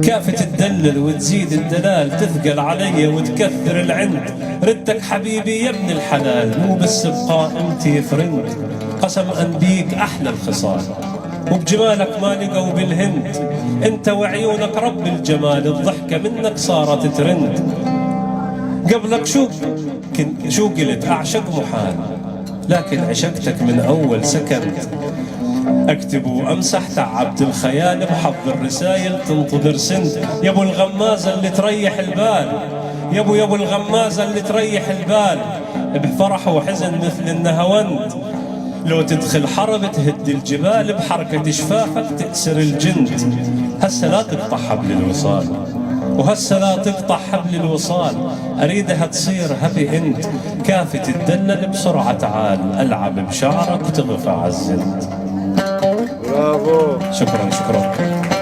كافة تدلل وتزيد الدلال، تثقل علي وتكثر العند. ردك حبيبي يا ابن الحلال، مو بس بقائمتي فرند. قسم أن بيك أحلى الخصال، وبجمالك ما لقوا بالهند. انت وعيونك رب الجمال، الضحكة منك صارت ترند. قبلك شو قلت أعشق محال، لكن عشقتك من أول سكند. اكتب وامسح تعبت الخيال، بحظ الرسايل تنتظر سند. يا ابو الغمازه اللي تريح البال، يا ابو الغمازه اللي تريح البال. بفرح وحزن مثل النهوند، لو تدخل حرب تهد الجبال. بحركه شفافك تأسر الجند. هسه لا تقطع حبل الوصال، وهسه لا تقطع حبل الوصال. اريدها تصير هابي اند. كافي تتدلل بسرعه تعال، العب بشعرك وتغفى عالزند. برافو. شكرا.